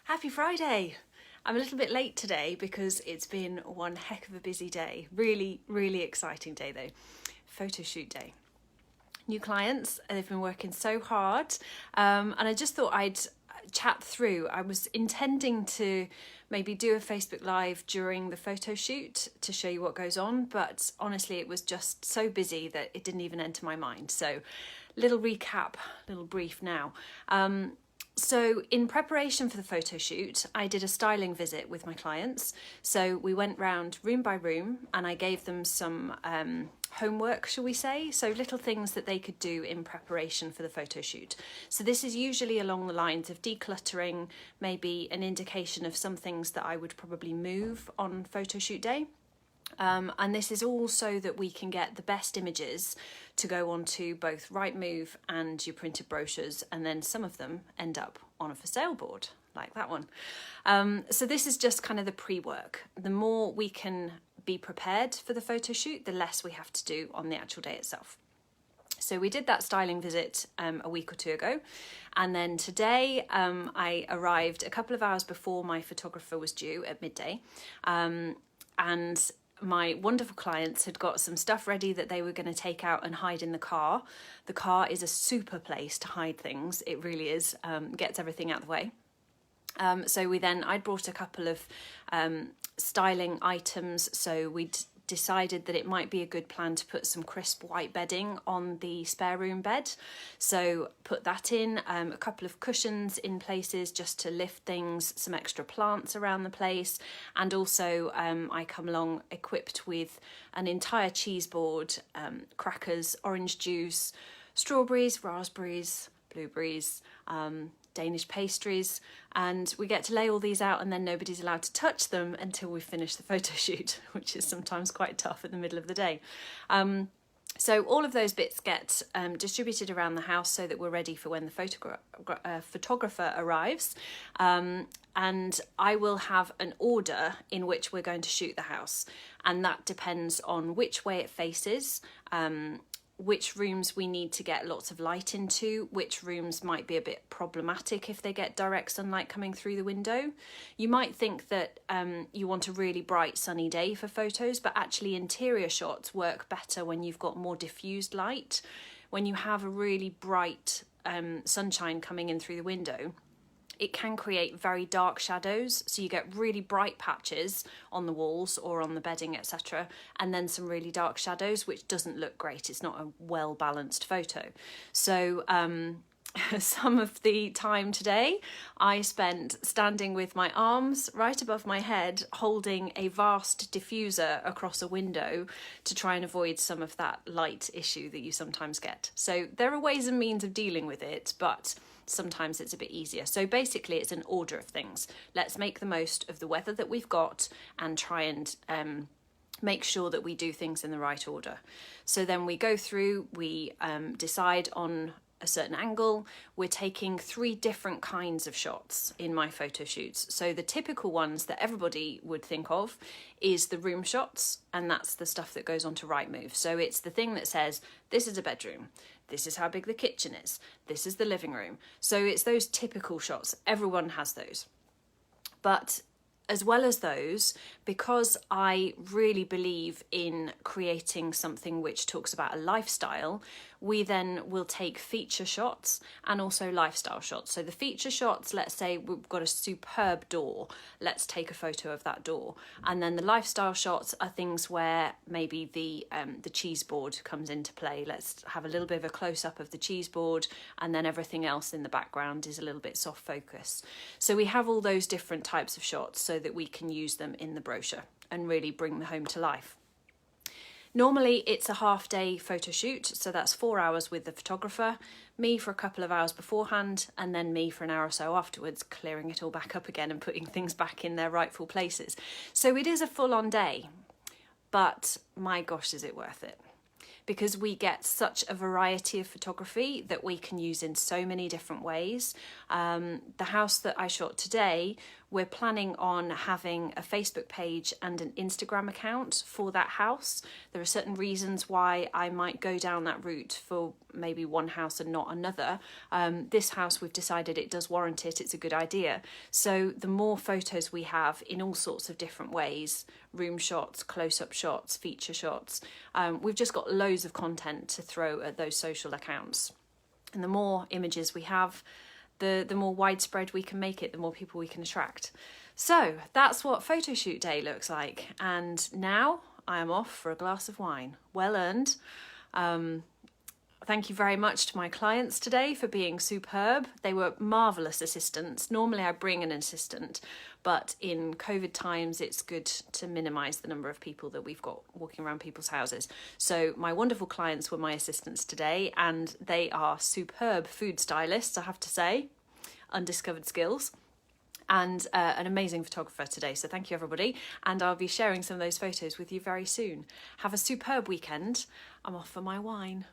Happy Friday! I'm a little bit late today because it's been one heck of a busy day. Really, really exciting day though. Photo shoot day. New clients, they've been working so hard, and I just thought I'd chat through. I was intending to maybe do a Facebook Live during the photo shoot to show you what goes on, but honestly it was just so busy that it didn't even enter my mind. So little recap, little brief now. So in preparation for the photo shoot, I did a styling visit with my clients. So we went round room by room and I gave them some homework, shall we say? So little things that they could do in preparation for the photo shoot. So this is usually along the lines of decluttering, maybe an indication of some things that I would probably move on photo shoot day. And this is all so that we can get the best images to go onto both Rightmove and your printed brochures, and then some of them end up on a for sale board like that one. So this is just kind of the pre-work. The more we can be prepared for the photo shoot, the less we have to do on the actual day itself. So we did that styling visit a week or two ago, and then today I arrived a couple of hours before my photographer was due at midday, and my wonderful clients had got some stuff ready that they were going to take out and hide in the car. The car is a super place to hide things. It really is. Gets everything out of the way. So I'd brought a couple of styling items. So we'd decided that it might be a good plan to put some crisp white bedding on the spare room bed. So put that in, a couple of cushions in places just to lift things, some extra plants around the place. And also I come along equipped with an entire cheese board, crackers, orange juice, strawberries, raspberries, blueberries, Danish pastries, and we get to lay all these out and then nobody's allowed to touch them until we finish the photo shoot, which is sometimes quite tough in the middle of the day. So all of those bits get distributed around the house so that we're ready for when the photographer arrives. And I will have an order in which we're going to shoot the house, and that depends on which way it faces, which rooms we need to get lots of light into, which rooms might be a bit problematic if they get direct sunlight coming through the window. You might think that you want a really bright sunny day for photos, but actually interior shots work better when you've got more diffused light. When you have a really bright sunshine coming in through the window, it can create very dark shadows, so you get really bright patches on the walls or on the bedding, etc., and then some really dark shadows, which doesn't look great. It's not a well-balanced photo. So some of the time today I spent standing with my arms right above my head holding a vast diffuser across a window to try and avoid some of that light issue that you sometimes get. So there are ways and means of dealing with it, but sometimes it's a bit easier. So basically it's an order of things. Let's make the most of the weather that we've got and try and make sure that we do things in the right order. So then we go through, we decide on a certain angle. We're taking 3 different kinds of shots in my photo shoots. So the typical ones that everybody would think of is the room shots, and that's the stuff that goes onto Rightmove. So it's the thing that says, this is a bedroom, this is how big the kitchen is, this is the living room. So it's those typical shots. Everyone has those. But as well as those, because I really believe in creating something which talks about a lifestyle, we then will take feature shots and also lifestyle shots. So the feature shots, let's say we've got a superb door, let's take a photo of that door. And then the lifestyle shots are things where maybe the cheese board comes into play. Let's have a little bit of a close-up of the cheese board, and then everything else in the background is a little bit soft focus. So we have all those different types of shots so that we can use them in the brochure and really bring the home to life. Normally it's a half-day photo shoot, so that's 4 hours with the photographer, me for a couple of hours beforehand, and then me for an hour or so afterwards, clearing it all back up again and putting things back in their rightful places. So it is a full-on day, but my gosh, is it worth it? Because we get such a variety of photography that we can use in so many different ways. The house that I shot today we're planning on having a Facebook page and an Instagram account for that house. There are certain reasons why I might go down that route for maybe one house and not another. This house, we've decided it does warrant it, it's a good idea. So the more photos we have in all sorts of different ways, room shots, close-up shots, feature shots, we've just got loads of content to throw at those social accounts. And the more images we have, the more widespread we can make it, the more people we can attract. So that's what Photoshoot Day looks like. And now I am off for a glass of wine. Well earned. Thank you very much to my clients today for being superb. They were marvellous assistants. Normally I bring an assistant, but in COVID times it's good to minimise the number of people that we've got walking around people's houses. So my wonderful clients were my assistants today, and they are superb food stylists, I have to say. Undiscovered skills. And an amazing photographer today. So thank you, everybody. And I'll be sharing some of those photos with you very soon. Have a superb weekend. I'm off for my wine.